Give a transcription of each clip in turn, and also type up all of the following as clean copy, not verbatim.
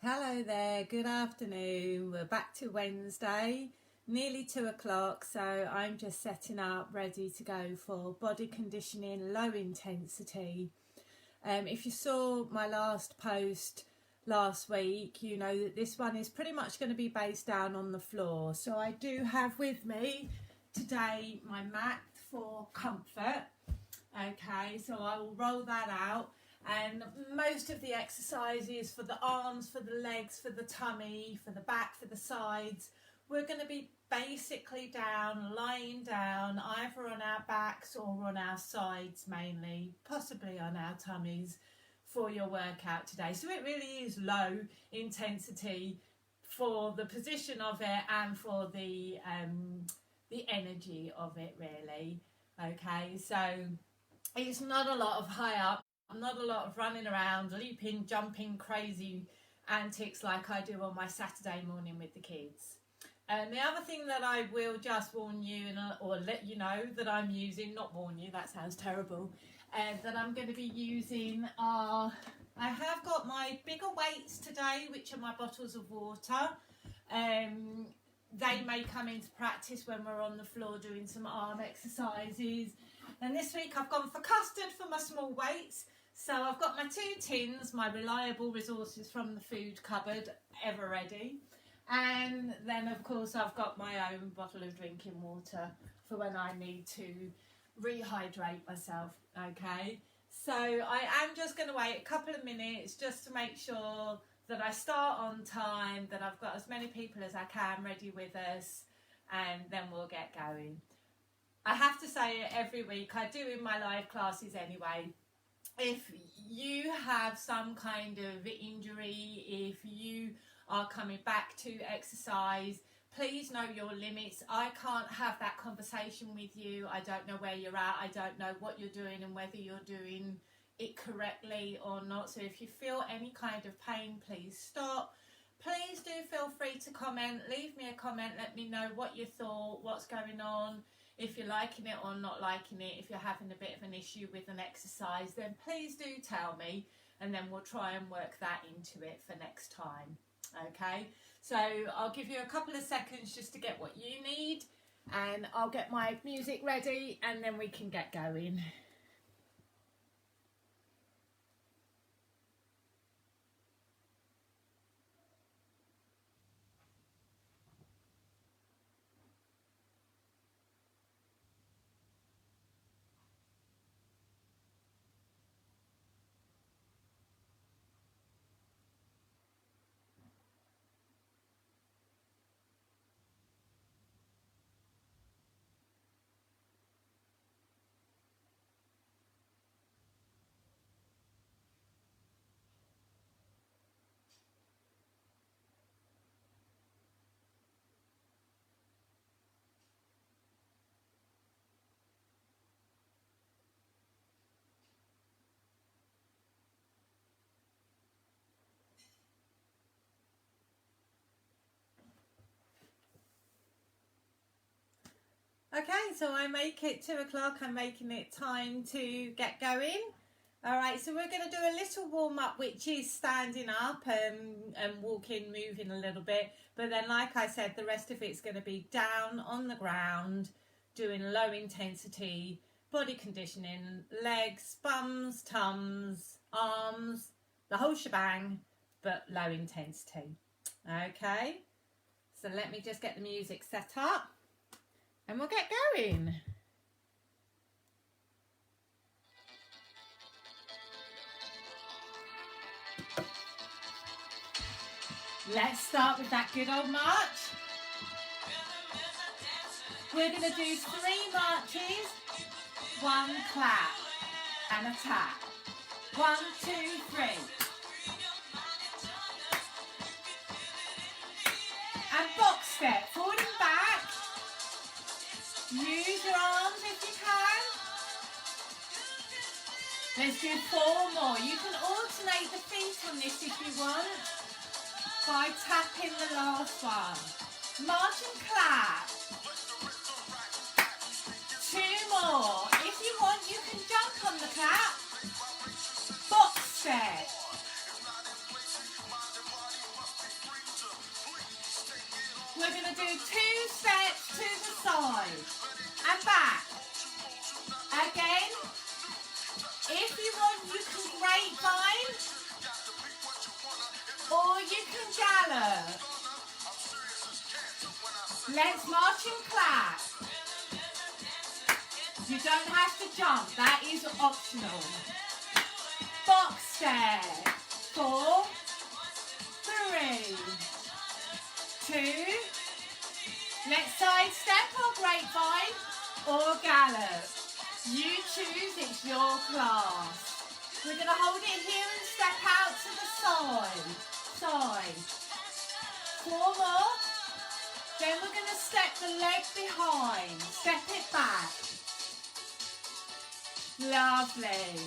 Hello there, good afternoon. We're back to Wednesday, nearly 2 o'clock, so I'm just setting up ready to go for body conditioning, low intensity. If you saw my last post last week, you know that this one is pretty much going to be based down on the floor. So I do have with me today my mat for comfort. Okay, so I will roll that out. And most of the exercises for the arms, for the legs, for the tummy, for the back, for the sides, we're going to be basically down, lying down, either on our backs or on our sides mainly, possibly on our tummies for your workout today. So it really is low intensity for the position of it and for the energy of it really. Okay, so it's not a lot of high up. Not a lot of running around, leaping, jumping, crazy antics like I do on my Saturday morning with the kids. And the other thing that I will just warn you or let you know that I'm using, not warn you, that sounds terrible, that I'm going to be using are, I have got my bigger weights today, which are my bottles of water. They may come into practice when we're on the floor doing some arm exercises. And this week I've gone for custard for my small weights. So I've got my 2 tins, my reliable resources from the food cupboard, ever ready. And then of course I've got my own bottle of drinking water for when I need to rehydrate myself, okay? So I am just going to wait a couple of minutes just to make sure that I start on time, that I've got as many people as I can ready with us, and then we'll get going. I have to say it every week, I do in my live classes anyway. If you have some kind of injury, if you are coming back to exercise, please know your limits. I can't have that conversation with you. I don't know where you're at. I don't know what you're doing and whether you're doing it correctly or not. So if you feel any kind of pain, please stop. Please do feel free to comment. Leave me a comment. Let me know what you thought, what's going on. If you're liking it or not liking it, if you're having a bit of an issue with an exercise, then please do tell me, and then we'll try and work that into it for next time. Okay, so I'll give you a couple of seconds just to get what you need, and I'll get my music ready, and then we can get going. Okay, so I make it 2 o'clock, I'm making it time to get going. All right, so we're going to do a little warm up, which is standing up and walking, moving a little bit. But then, like I said, the rest of it's going to be down on the ground, doing low intensity, body conditioning, legs, bums, tums, arms, the whole shebang, but low intensity. Okay, so let me just get the music set up. And we'll get going. Let's start with that good old march. We're going to do 3 marches, 1 clap and a tap. 1, 2, 3. And box step, forward and back. Use your arms if you can. Let's do 4 more. You can alternate the feet on this if you want by tapping the last one. March and clap. 2 more. If you want, you can jump on the clap. Box step. if you want, you can grapevine or you can gallop. Let's march and clap. You don't have to jump, that is optional. Box step. 4, 3, 2. Let's side step or grapevine or gallop. You choose, it's your class. We're going to hold it here and step out to the side. 4 more. Then we're going to step the leg behind. Step it back. Lovely.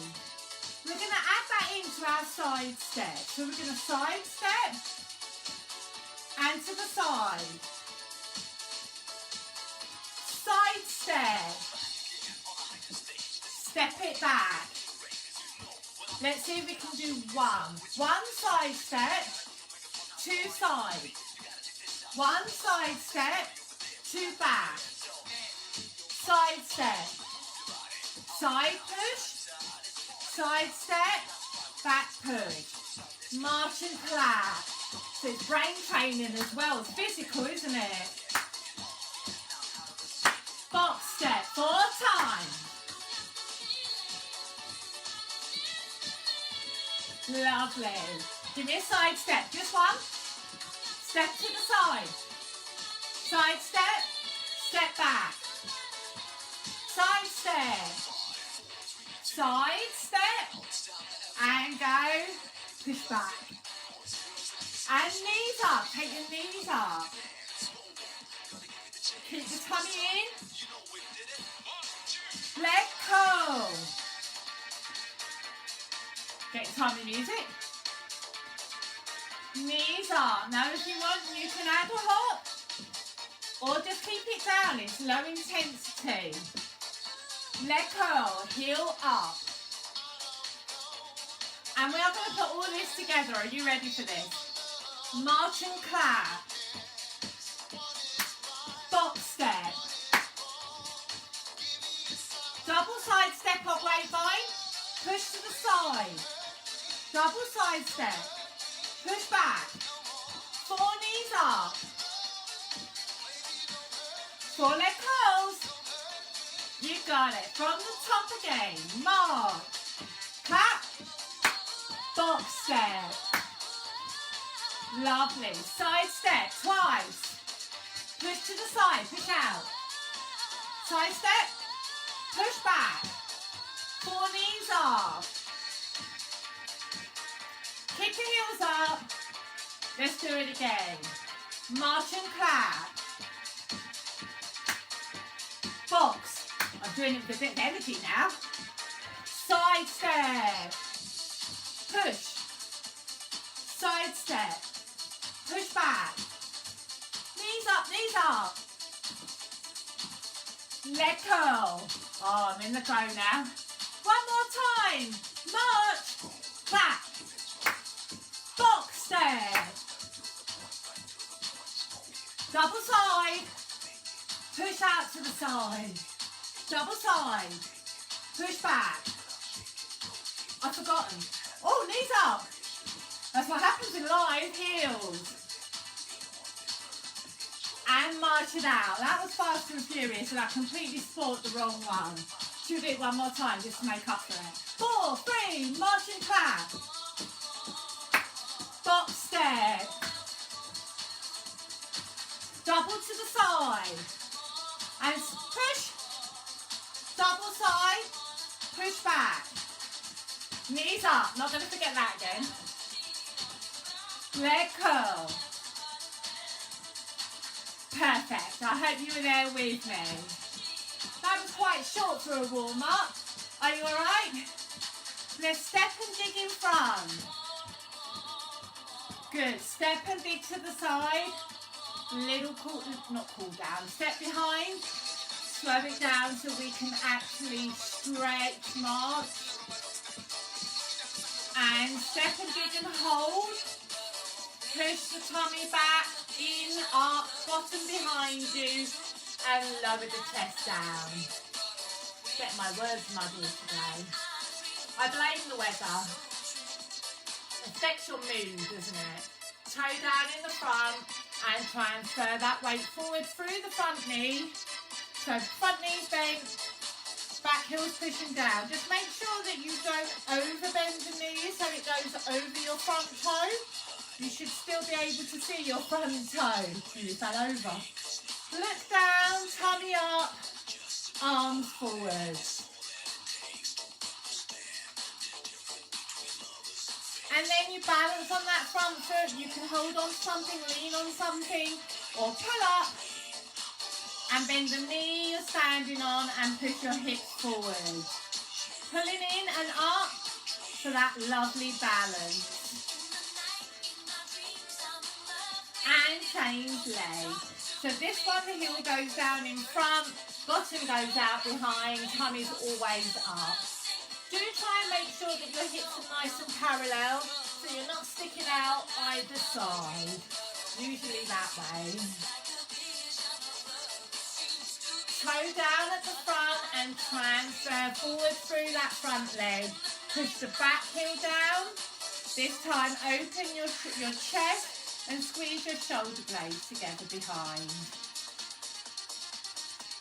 We're going to add that into our side step. So we're going to side step and to the side. Side step. Step it back. Let's see if we can do one. One side step, 2 side. One side step, 2 back. Side step. Side push. Side step, back push. March and clap. So it's brain training as well. It's physical, isn't it? Box step 4 times. Lovely. Give me a side step. Just one. Step to the side. Side step. Step back. Side step. Side step. And go. Push back. And knees up. Take your knees up. Keep the tummy in. Leg curl. Get tummy music. Knees up. Now if you want, you can add a hop. Or just keep it down. It's low intensity. Leg curl. Heel up. And we are going to put all this together. Are you ready for this? March and clap. Box step. Double side step or grapevine. Push to the side. Double side step. Push back. 4 knees up. 4 leg curls. You got it. From the top again. March. Clap. Box step. Lovely. Side step twice. Push to the side. Push out. Side step. Push back. 4 knees up. Keep your heels up. Let's do it again. March and clap. Box. I'm doing it with a bit of energy now. Side step. Push. Side step. Push back. Knees up, knees up. Leg curl. Oh, I'm in the flow now. One more time. March. Clap. Box step. Double side. Push out to the side. Double side. Push back. I've forgotten. Oh, knees up. That's what happens in live heels. And march it out. That was Fast and Furious and I completely spoiled the wrong one. Should we do it one more time just to make up for it? 4, 3, march and clap. Box step. Double to the side. And push. Double side. Push back. Knees up. Not going to forget that again. Leg curl. Perfect. I hope you were there with me. That was quite short for a warm-up. Are you alright? Let's step and dig in front. Good. Step and dig to the side. Little not cool down. Step behind. Slow it down so we can actually stretch, march. And step and dig and hold. Push the tummy back, in, up, bottom behind you, and lower the chest down. Get my words muddy today. I blame the weather. It affects your mood, doesn't it? Toe down in the front and transfer that weight forward through the front knee. So front knee's bent, back heel's pushing down. Just make sure that you don't overbend the knee so it goes over your front toe. You should still be able to see your front toe. You fell over. Look down, tummy up, arms forward. And then you balance on that front foot. You can hold on to something, lean on something, or pull up and bend the knee you're standing on and push your hips forward. Pulling in and up for that lovely balance. And change leg. So this one, the heel goes down in front, bottom goes out behind, tummy's always up. Do try and make sure that your hips are nice and parallel, so you're not sticking out either side. Usually that way. Toe down at the front and transfer forward through that front leg. Push the back heel down. This time open your chest and squeeze your shoulder blades together behind.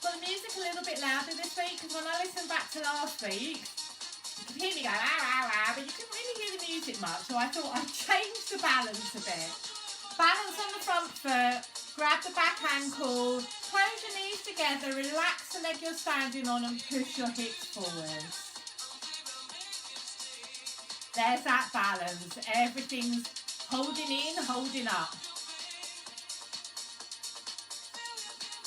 Got the music a little bit louder this week because when I listened back to last week, you could hear me go, ow, ow, ow, but you couldn't really hear the music much, so I thought I'd change the balance a bit. Balance on the front foot, grab the back ankle, close your knees together, relax the leg you're standing on and push your hips forward. There's that balance. Everything's holding in, holding up.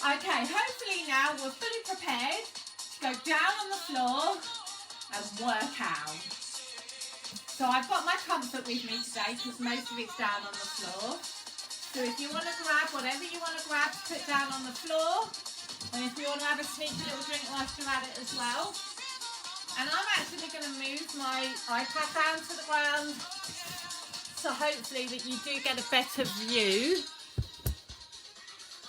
Okay, hopefully now we're fully prepared to go down on the floor and work out. So I've got my comfort with me today because most of it's down on the floor. So if you want to grab whatever you want to grab, put down on the floor. And if you want to have a sneaky little drink whilst you're at it as well. And I'm actually going to move my iPad down to the ground so hopefully that you do get a better view.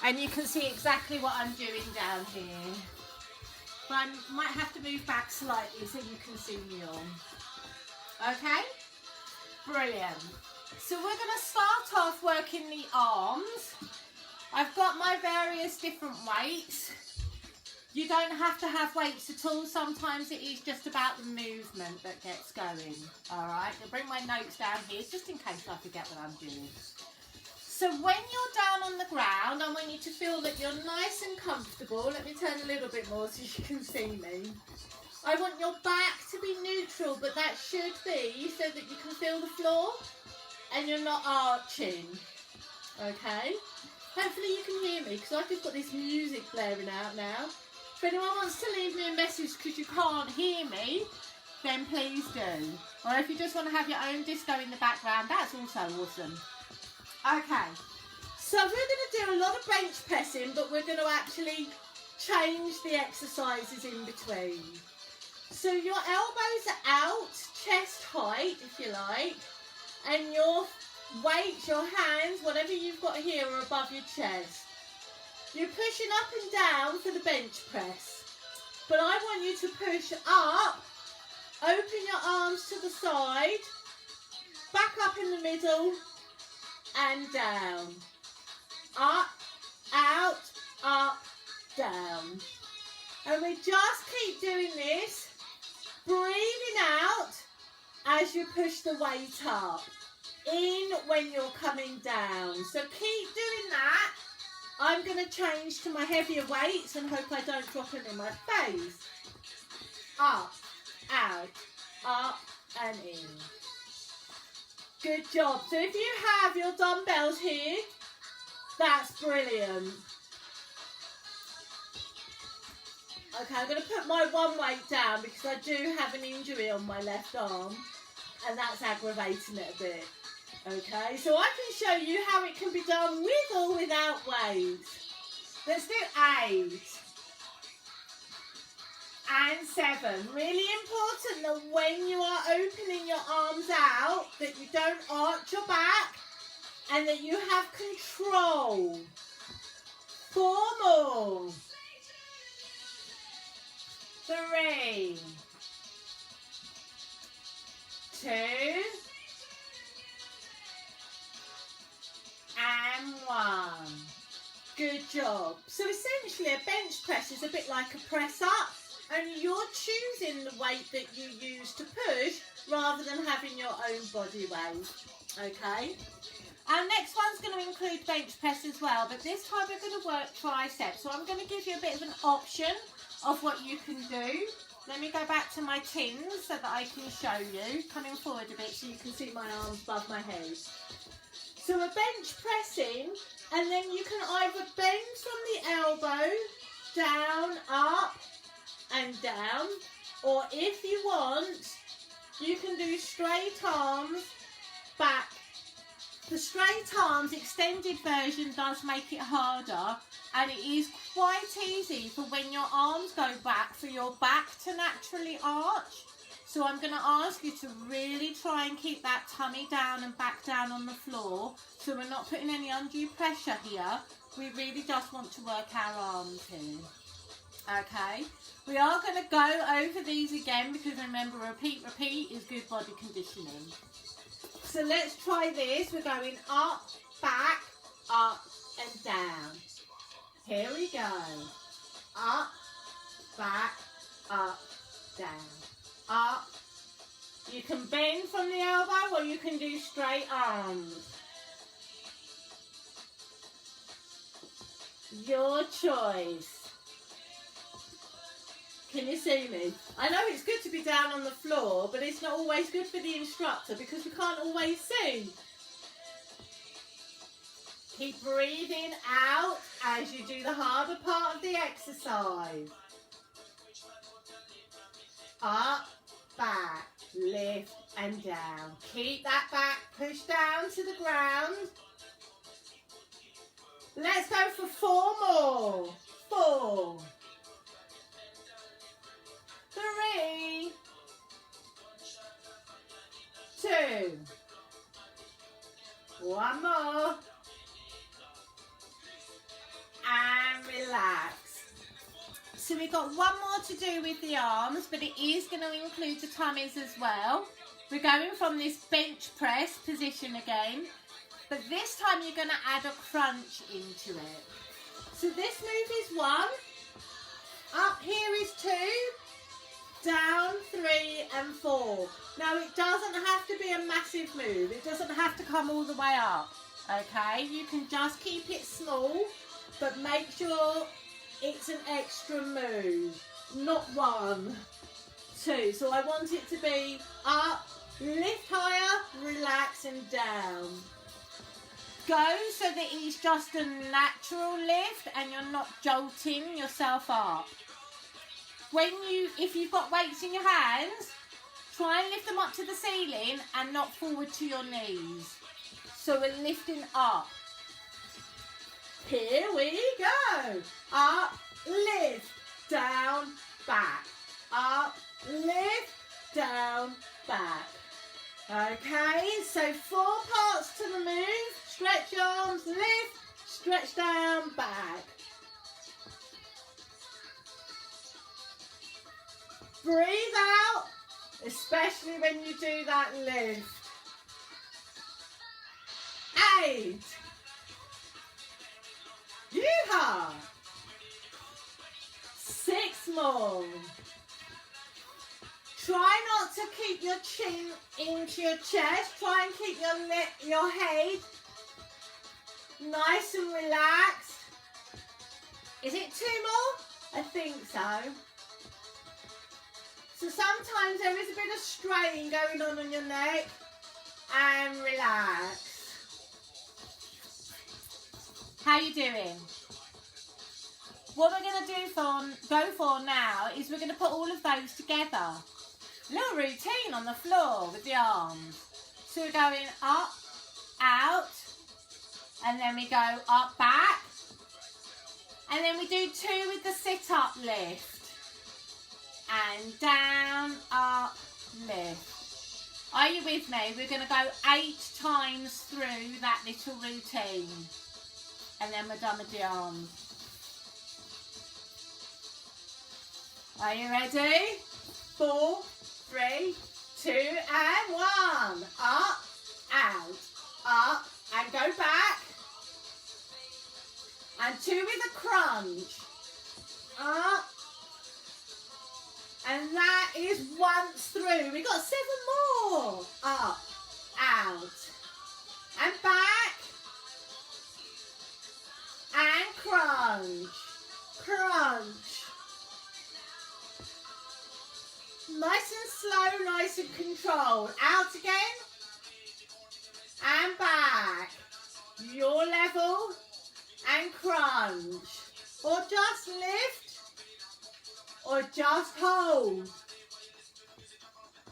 And you can see exactly what I'm doing down here. But I might have to move back slightly so you can see me on. Okay? Brilliant. So we're going to start off working the arms. I've got my various different weights. You don't have to have weights at all. Sometimes it is just about the movement that gets going. Alright, I'll bring my notes down here just in case I forget what I'm doing. So when you're down on the ground, I want you to feel that you're nice and comfortable. Let me turn a little bit more so you can see me. I want your back to be neutral, but that should be so that you can feel the floor and you're not arching. Okay? Hopefully you can hear me because I've just got this music blaring out now. If anyone wants to leave me a message because you can't hear me, then please do. Or if you just want to have your own disco in the background, that's also awesome. Okay, so we're going to do a lot of bench pressing, but we're going to actually change the exercises in between. So your elbows are out, chest height, if you like, and your weight, your hands, whatever you've got here, are above your chest. You're pushing up and down for the bench press, but I want you to push up, open your arms to the side, back up in the middle, and down, up, out, up, down. And we just keep doing this, breathing out as you push the weight up, in when you're coming down. So keep doing that. I'm going to change to my heavier weights and hope I don't drop them in my face. Up, out, up and in. Good job. So if you have your dumbbells here, that's brilliant. Okay, I'm going to put my one weight down because I do have an injury on my left arm and that's aggravating it a bit. Okay, so I can show you how it can be done with or without weights. Let's do 8 and 7. Really important that when you are opening your arms out, that you don't arch your back and that you have control. 4 more. 3. 2, and 1. Good job. So essentially a bench press is a bit like a press up, and you're choosing the weight that you use to push rather than having your own body weight. Okay. Our next one's going to include bench press as well, but this time we're going to work triceps. So I'm going to give you a bit of an option of what you can do. Let me go back to my tins so that I can show you. Coming forward a bit so you can see my arms above my head. So a bench pressing, and then you can either bend from the elbow, down, up and down, or if you want, you can do straight arms, back. The straight arms extended version does make it harder, and it is quite easy for when your arms go back for your back to naturally arch. So I'm going to ask you to really try and keep that tummy down and back down on the floor, so we're not putting any undue pressure here. We really just want to work our arms here. Okay, we are going to go over these again because remember, repeat is good body conditioning. So let's try this. We're going up, and down. Here we go. Up, back, up, down. Up. You can bend from the elbow or you can do straight arms. Your choice. Can you see me? I know it's good to be down on the floor, but it's not always good for the instructor because we can't always see. Keep breathing out as you do the harder part of the exercise. Up, back, lift and down. Keep that back pushed down to the ground. Let's go for 4 more. 4, 3, 2, 1 more, and relax. So we've got 1 more to do with the arms, but it is going to include the tummies as well. We're going from this bench press position again, but this time you're going to add a crunch into it. So this move is 1, up here is 2, down 3 and 4. Now it doesn't have to be a massive move. It doesn't have to come all the way up. Okay, you can just keep it small, but make sure it's an extra move, not 1, 2. So I want it to be up, lift higher, relax and down. Go so that it's just a natural lift and you're not jolting yourself up. If you've got weights in your hands, try and lift them up to the ceiling and not forward to your knees. So we're lifting up. Here we go. Up, lift, down, back. Up, lift, down, back. Okay, so 4 parts to the move. Stretch your arms, lift, stretch down, back. Breathe out, especially when you do that lift. 8. Yeehaw! 6 more. Try not to keep your chin into your chest. Try and keep your head nice and relaxed. Is it 2 more? I think so. So sometimes there is a bit of strain going on your neck, and relax. How you doing? What we're going to go for now is we're going to put all of those together. A little routine on the floor with the arms. So we're going up, out, and then we go up, back, and then we do 2 with the sit-up lift. And down, up, lift. Are you with me? We're going to go 8 times through that little routine. And then we're done with the arms. Are you ready? 4, 3, 2 and 1. Up, out, up, and go back. And 2 with a crunch. Up. And that is once through. We got 7 more. Up, out, and back. And crunch, crunch. Nice and slow, nice and controlled. Out again. And back. Your level. And crunch. Or just lift. Or just hold.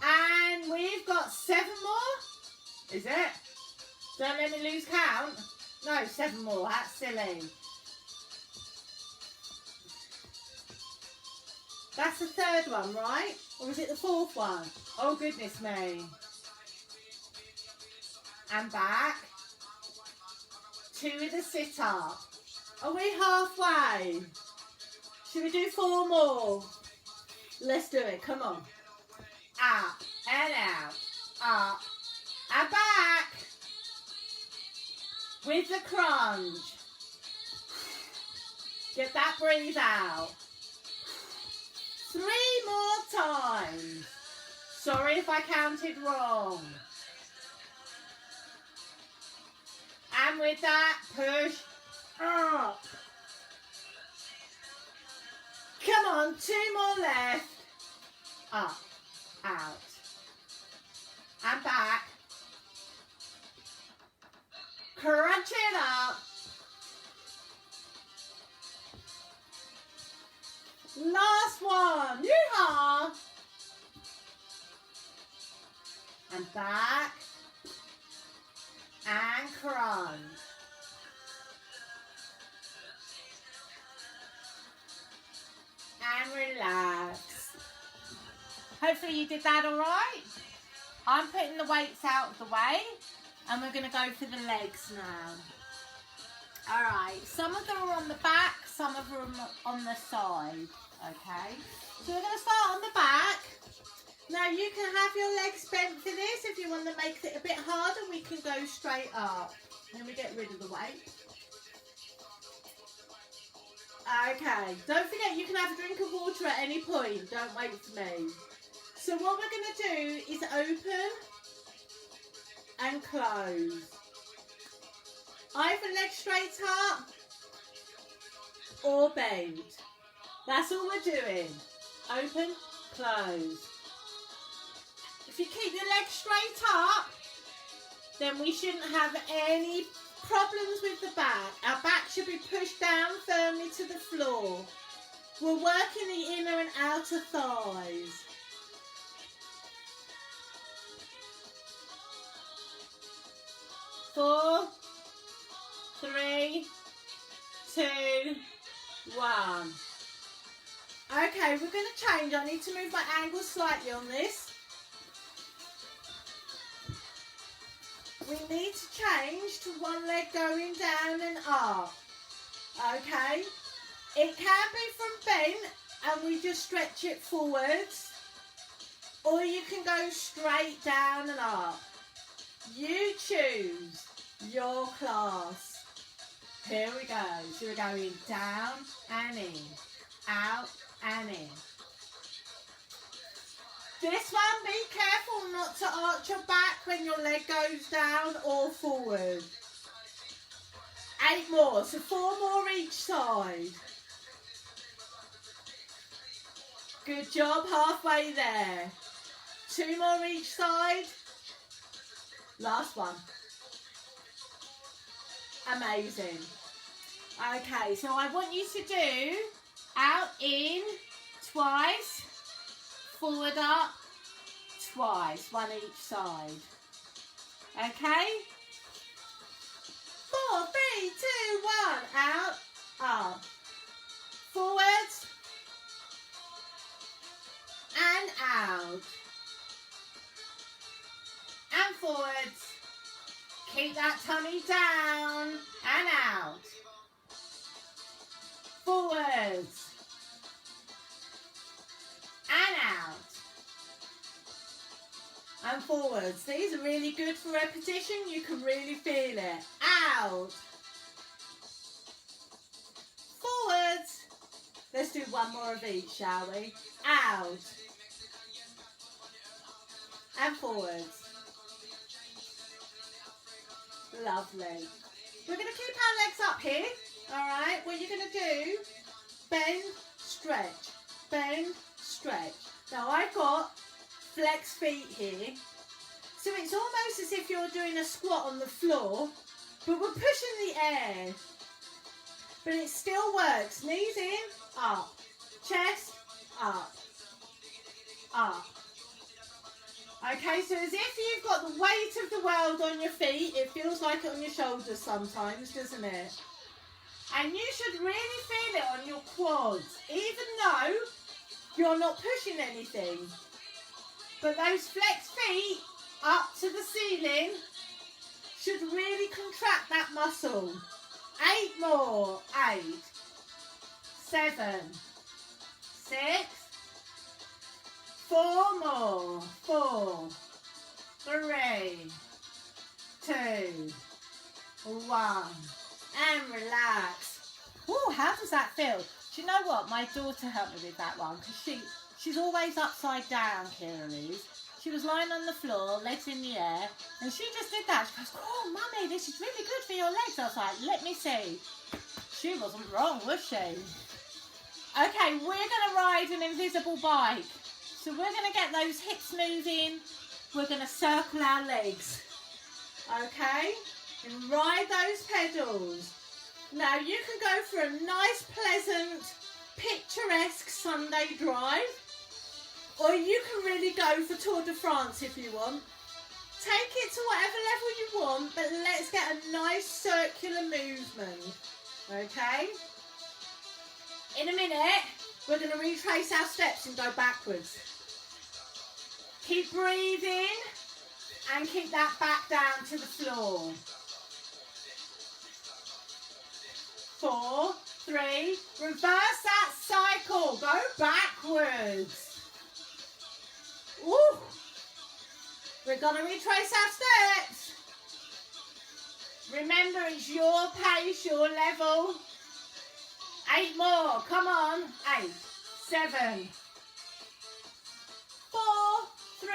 And we've got 7 more. Is it? Don't let me lose count. No, 7 more. That's silly. That's the 3rd one, right? Or was it the 4th one? Oh, goodness me. And back. 2 with a sit-up. Are we halfway? Should we do 4 more? Let's do it. Come on. Up and out. Up and back. With the crunch. Get that breathe out. 3 more times. Sorry if I counted wrong. And with that, push up. Come on, 2 more left. Up, out, and back. Crunch it up. Last one. Yeehaw. And back. And crunch. And relax. Hopefully you did that all right. I'm putting the weights out of the way and we're going to go for the legs now. All right, some of them are on the back, some of them are on the side, okay? So we're going to start on the back. Now you can have your legs bent for this. If you want to make it a bit harder, we can go straight up. Then we get rid of the weight. Okay, don't forget you can have a drink of water at any point. Don't wait for me. So what we're going to do is open and close. Either leg straight up or bend. That's all we're doing. Open, close. If you keep your legs straight up, then we shouldn't have any problems with the back. Our back should be pushed down firmly to the floor. We're working the inner and outer thighs. Four, 3, 2, 1. Okay, we're going to change. I need to move my angle slightly on this. We need to change to one leg going down and up. Okay? It can be from bent and we just stretch it forwards. Or you can go straight down and up. You choose your class. Here we go. So we're going down and in, out and in. This one, be careful not to arch your back when your leg goes down or forward. 8 more, so 4 more each side. Good job, halfway there. 2 more each side. Last one. Amazing. Okay, so I want you to do out, in, twice, forward, up, twice, 1 each side. Okay? 4, 3, 2, 1, out, up. Forwards, and out. And forwards. Keep that tummy down and out. Forwards. And out. and forwards. These are really good for repetition. You can really feel it. Out. Forwards. Let's do one more of each, shall we? Out. And forwards. Lovely. We're going to keep our legs up here. Alright, what you're going to do, bend, stretch, bend, stretch. Now I've got flex feet here. So it's almost as if you're doing a squat on the floor, but we're pushing the air. But it still works. Knees in, up. Chest, up. Up. Okay, so as if you've got the weight of the world on your feet, it feels like it on your shoulders sometimes, doesn't it? And you should really feel it on your quads, even though you're not pushing anything. But those flex feet up to the ceiling should really contract that muscle. 8 more. 8, 7, 6, 4 more. 4, 3, 2, 1. And relax. Oh, how does that feel? Do you know what? My daughter helped me with that one because she's always upside down, Kira is. She was lying on the floor, legs in the air, and she just did that. She goes, oh, Mummy, this is really good for your legs. I was like, let me see. She wasn't wrong, was she? Okay, we're going to ride an invisible bike. So we're going to get those hips moving. We're going to circle our legs. Okay? And ride those pedals. Now you can go for a nice, pleasant, picturesque Sunday drive. Or you can really go for Tour de France if you want. Take it to whatever level you want, but let's get a nice circular movement. Okay? In a minute, we're going to retrace our steps and go backwards. Keep breathing and keep that back down to the floor. 4, 3, reverse that cycle. Go backwards. Woo. We're going to retrace our steps. Remember, it's your pace, your level. 8 more. Come on. 8, 7, 4, 3,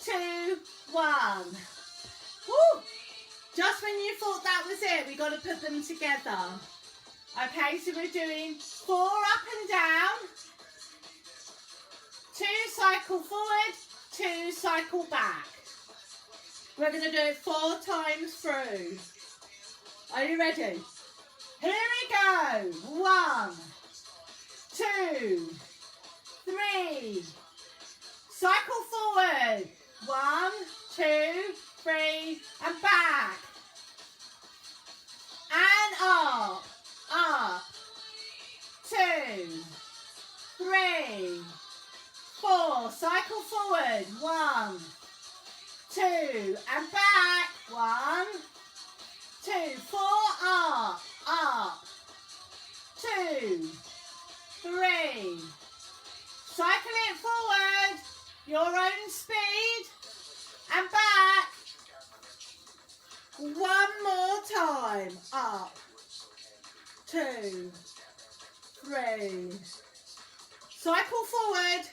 2, 1. Woo. Just when you thought that was it, we got to put them together. Okay, so we're doing 4 up and down. 2 cycle forward, 2 cycle back. We're going to do it 4 times through. Are you ready? Here we go. 1, 2, 3. Cycle forward. 1, 2, 3, and back. And up. Up. 2, 3, 4. Cycle forward. 1, 2, and back. 1, 2, 4. Up. Up. 2, 3. Cycle it forward. Your own speed. And back. 1 more time. Up. 2, 3. Cycle forward.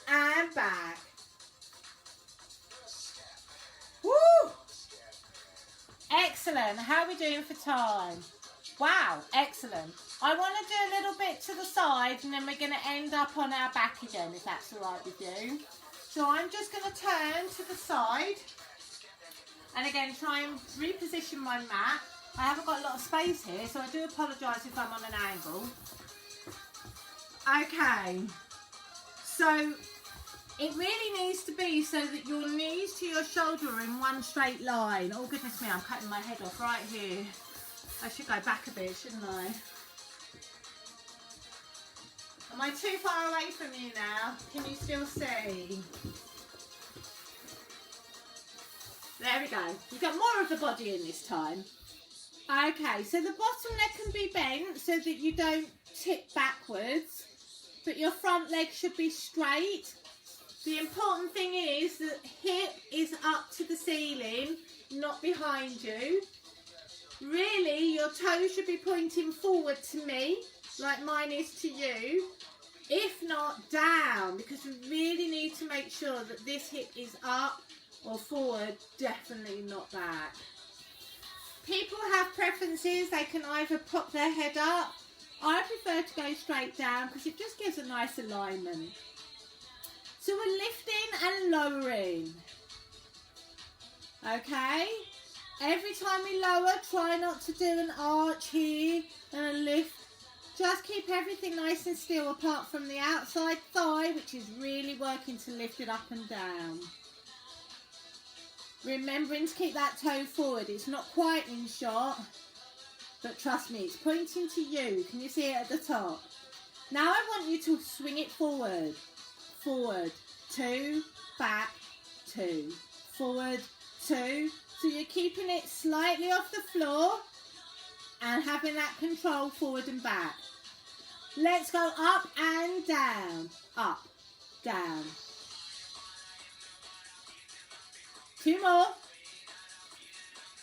And back. Woo! Excellent. How are we doing for time? Wow, excellent. I want to do a little bit to the side and then we're going to end up on our back again, if that's all right with you. So I'm just going to turn to the side and again try and reposition my mat. I haven't got a lot of space here, so I do apologise if I'm on an angle. Okay, so it really needs to be so that your knees to your shoulder are in one straight line. Oh goodness me, I'm cutting my head off right here. I should go back a bit, shouldn't I? Am I too far away from you now? Can you still see? There we go. You've got more of the body in this time. Okay, so the bottom leg can be bent so that you don't tip backwards, but your front leg should be straight. The important thing is that hip is up to the ceiling, not behind you. Really, your toes should be pointing forward to me, like mine is to you. If not, down, because we really need to make sure that this hip is up or forward, definitely not back. People have preferences. They can either pop their head up. I prefer to go straight down because it just gives a nice alignment. So we're lifting and lowering. Okay? Every time we lower, try not to do an arch here and a lift. Just keep everything nice and still apart from the outside thigh, which is really working to lift it up and down. Remembering to keep that toe forward. It's not quite in shot, but trust me, it's pointing to you. Can you see it at the top? Now I want you to swing it forward. Forward, 2, back, 2. Forward, 2. So you're keeping it slightly off the floor and having that control forward and back. Let's go up and down. Up, down. 2 more.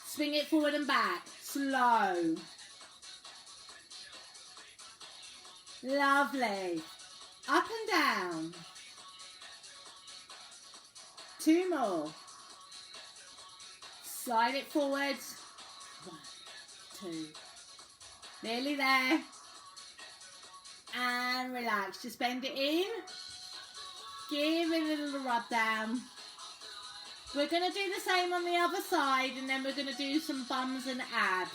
Swing it forward and back. Slow. Lovely. Up and down. 2 more. Slide it forwards. 1, 2. Nearly there. And relax. Just bend it in. Give it a little rub down. We're going to do the same on the other side, and then we're going to do some bums and abs.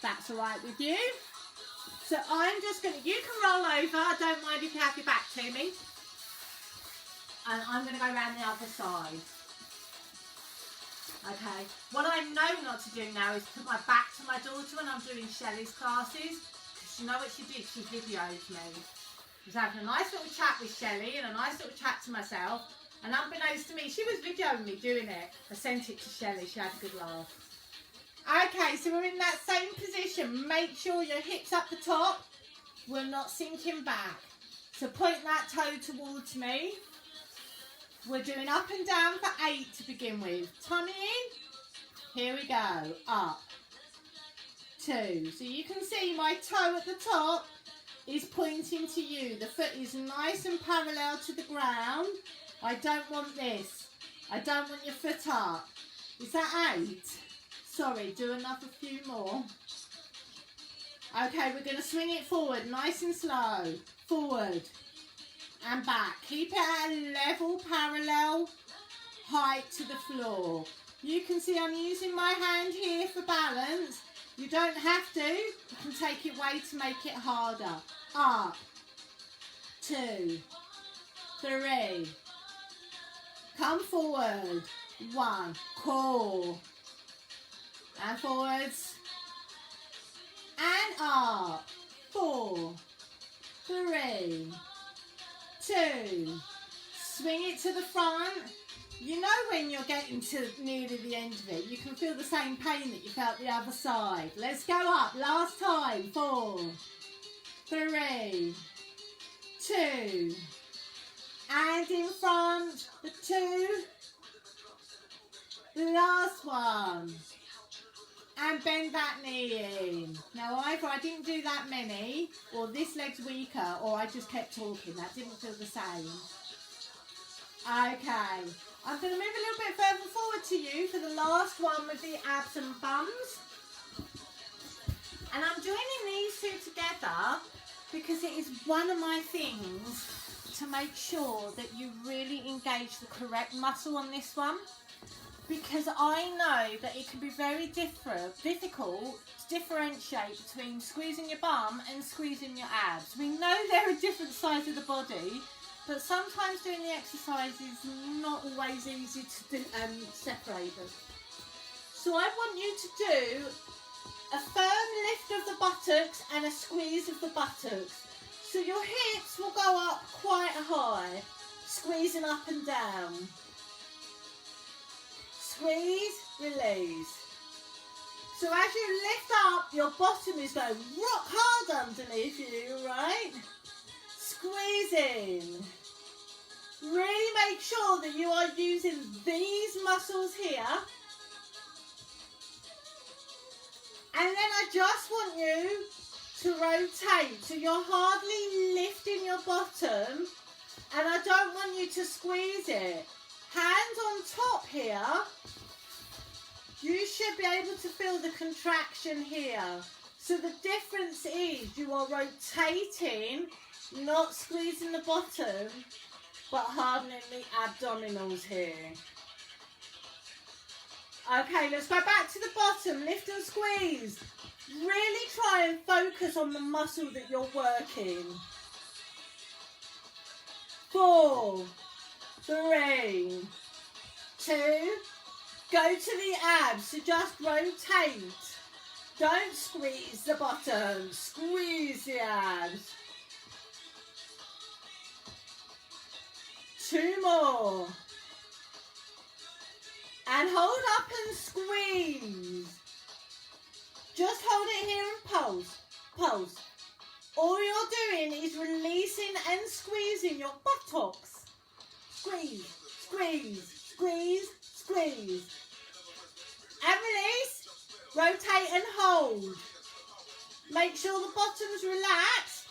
That's all right with you? So I'm just going to, you can roll over. I don't mind if you have your back to me. And I'm going to go around the other side. Okay. What I know not to do now is put my back to my daughter when I'm doing Shelley's classes. Because you know what she did? She videoed me. I was having a nice little chat with Shelley and a nice little chat to myself. And unbeknownst to me, she was videoing me doing it. I sent it to Shelley. She had a good laugh. Okay, so we're in that same position. Make sure your hips up the top. We're not sinking back. So point that toe towards me. We're doing up and down for 8 to begin with. Tummy in. Here we go. Up. 2. So you can see my toe at the top is pointing to you. The foot is nice and parallel to the ground. I don't want this. I don't want your foot up. Is that 8? Sorry, do another few more. Okay, we're going to swing it forward, nice and slow. Forward and back. Keep it at a level, parallel height to the floor. You can see I'm using my hand here for balance. You don't have to. You can take it away to make it harder. Up. 2. 3. Come forward. 1. Core. And forwards. And up. 4. 3. 2. Swing it to the front. You know when you're getting to nearly the end of it, you can feel the same pain that you felt the other side. Let's go up. Last time. 4. 3. 2. And in front, the 2, the last one, and bend that knee in. Now either I didn't do that many, or this leg's weaker, or I just kept talking. That didn't feel the same. Okay, I'm going to move a little bit further forward to you for the last one with the abs and bums. And I'm joining these two together because it is one of my things to make sure that you really engage the correct muscle on this one, because I know that it can be very difficult to differentiate between squeezing your bum and squeezing your abs. We know they're a different side of the body, but sometimes doing the exercise is not always easy to separate them. So I want you to do a firm lift of the buttocks and a squeeze of the buttocks. So your hips will go up quite high, squeezing up and down. Squeeze, release. So as you lift up, your bottom is going rock hard underneath you, right? Squeezing. Really make sure that you are using these muscles here. And then I just want you to rotate. So you're hardly lifting your bottom, and I don't want you to squeeze it. Hands on top here. You should be able to feel the contraction here. So the difference is you are rotating, not squeezing the bottom, but hardening the abdominals here. Okay, let's go back to the bottom. Lift and squeeze. Really try and focus on the muscle that you're working. 4, 3, 2. Go to the abs, so just rotate. Don't squeeze the bottom. Squeeze the abs. 2 more. And hold up and squeeze. Just hold it here and pulse. Pulse. All you're doing is releasing and squeezing your buttocks. Squeeze, squeeze, squeeze, squeeze. And release. Rotate and hold. Make sure the bottom's relaxed.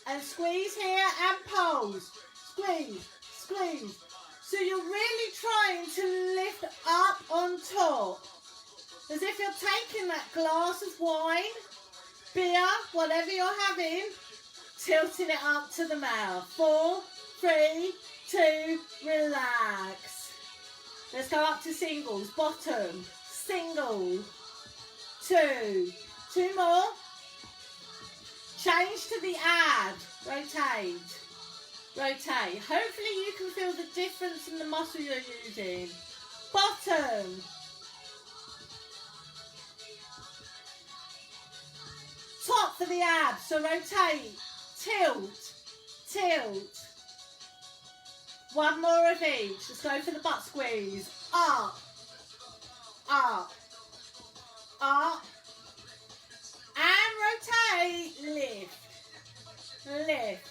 And squeeze here and pulse. Squeeze, squeeze. So you're really trying to lift up on top. As if you're taking that glass of wine, beer, whatever you're having, tilting it up to the mouth. 4, 3, 2, relax. Let's go up to singles. Bottom, single, 2. 2 more. Change to the ab. Rotate. Rotate. Hopefully you can feel the difference in the muscle you're using. Bottom. Top for the abs. So rotate. Tilt. Tilt. 1 more of each. Let's go for the butt squeeze. Up. Up. Up. And rotate. Lift. Lift.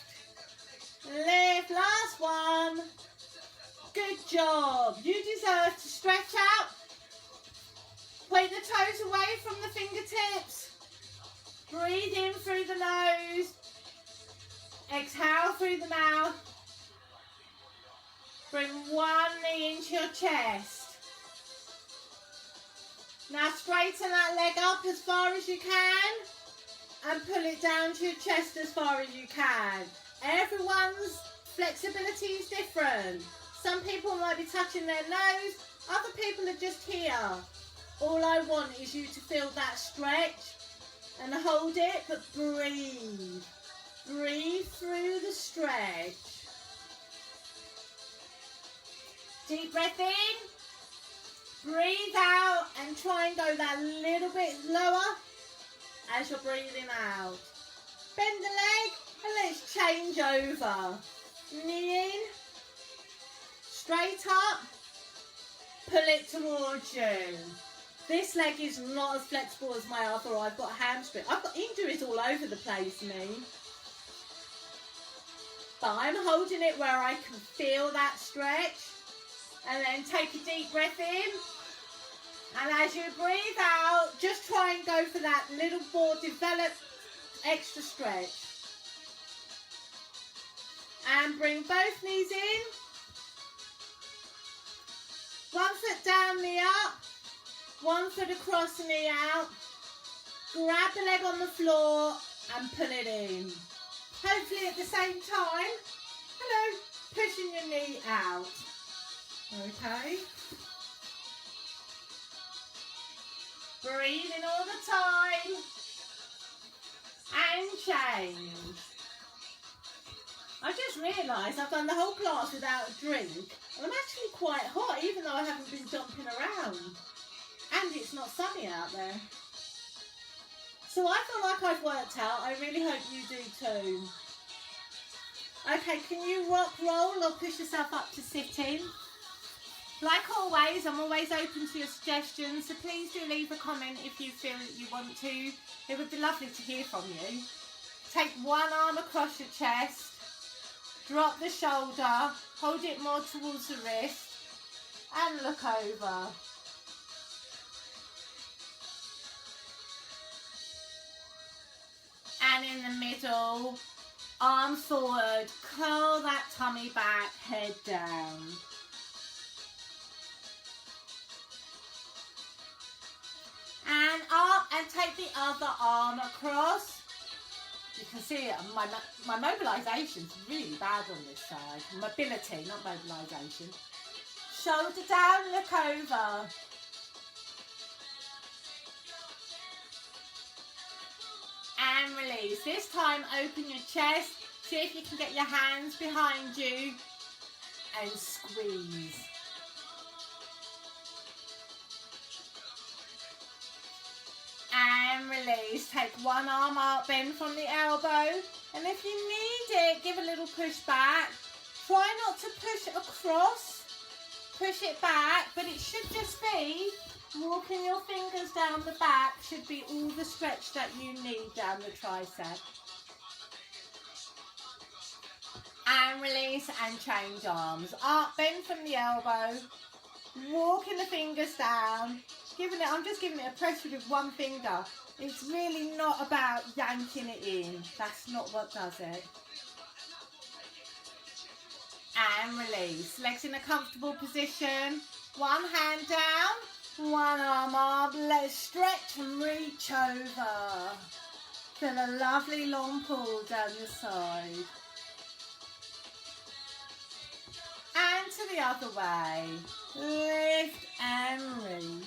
Lift, last one. Good job. You deserve to stretch out. Point the toes away from the fingertips. Breathe in through the nose. Exhale through the mouth. Bring one knee into your chest. Now straighten that leg up as far as you can and pull it down to your chest as far as you can. Everyone's flexibility is different. Some people might be touching their nose, other people are just here. All I want is you to feel that stretch and hold it, but breathe. Breathe through the stretch. Deep breath in, breathe out, and try and go that little bit lower as you're breathing out. Bend the leg. And let's change over. Knee in, straight up, pull it towards you. This leg is not as flexible as my other. I've got hamstring. I've got injuries all over the place, me. But I'm holding it where I can feel that stretch. And then take a deep breath in. And as you breathe out, just try and go for that little more developed extra stretch. And bring both knees in. 1 foot down, knee up. 1 foot across, knee out. Grab the leg on the floor and pull it in. Hopefully at the same time, hello, pushing your knee out. Okay. Breathing all the time. And change. I just realised I've done the whole class without a drink. And I'm actually quite hot, even though I haven't been jumping around. And it's not sunny out there. So I feel like I've worked out. I really hope you do too. Okay, can you rock, roll, or push yourself up to sitting? Like always, I'm always open to your suggestions, so please do leave a comment if you feel that you want to. It would be lovely to hear from you. Take one arm across your chest. Drop the shoulder Hold it more towards the wrist and look over. And in the middle, arms forward, curl that tummy back, head down. And up and take the other arm across. You can see my mobilisation's really bad on this side. Mobility, not mobilisation. Shoulder down, look over. And release. This time open your chest. See if you can get your hands behind you and squeeze. And release. Take one arm up, bend from the elbow. And if you need it, give a little push back. Try not to push across. Push it back, but it should just be walking your fingers down the back should be all the stretch that you need down the tricep. And release and change arms. Up, bend from the elbow. Walking the fingers down. I'm just giving it a pressure with one finger. It's really not about yanking it in. That's not what does it. And release. Legs in a comfortable position. One hand down, one arm up. Let's stretch and reach over. Feel a lovely long pull down the side. And to the other way. Lift and reach.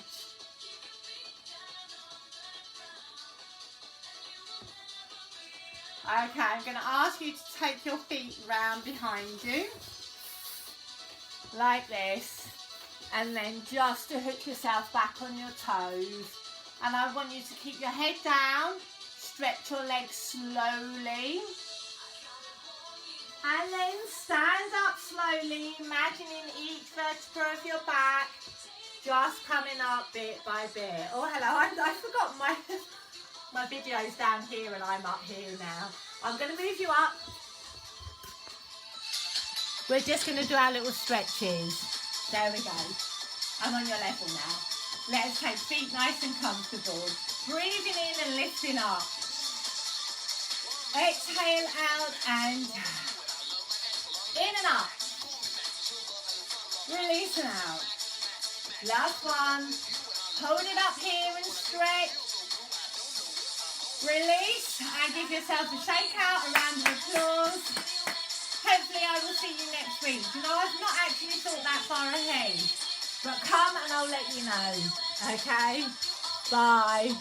Okay, I'm going to ask you to take your feet round behind you. Like this. And then just to hook yourself back on your toes. And I want you to keep your head down. Stretch your legs slowly. And then stand up slowly, imagining each vertebra of your back just coming up bit by bit. Oh, hello, I forgot my video's down here and I'm up here now. I'm going to move you up. We're just going to do our little stretches. There we go. I'm on your level now. Let's take feet nice and comfortable. Breathing in and lifting up. Exhale out and down. In and up. Release and out. Last one. Hold it up here and stretch. Release and give yourself a shake out, a round of applause. Hopefully I will see you next week. You know, I've not actually thought that far ahead. But come and I'll let you know. Okay? Bye.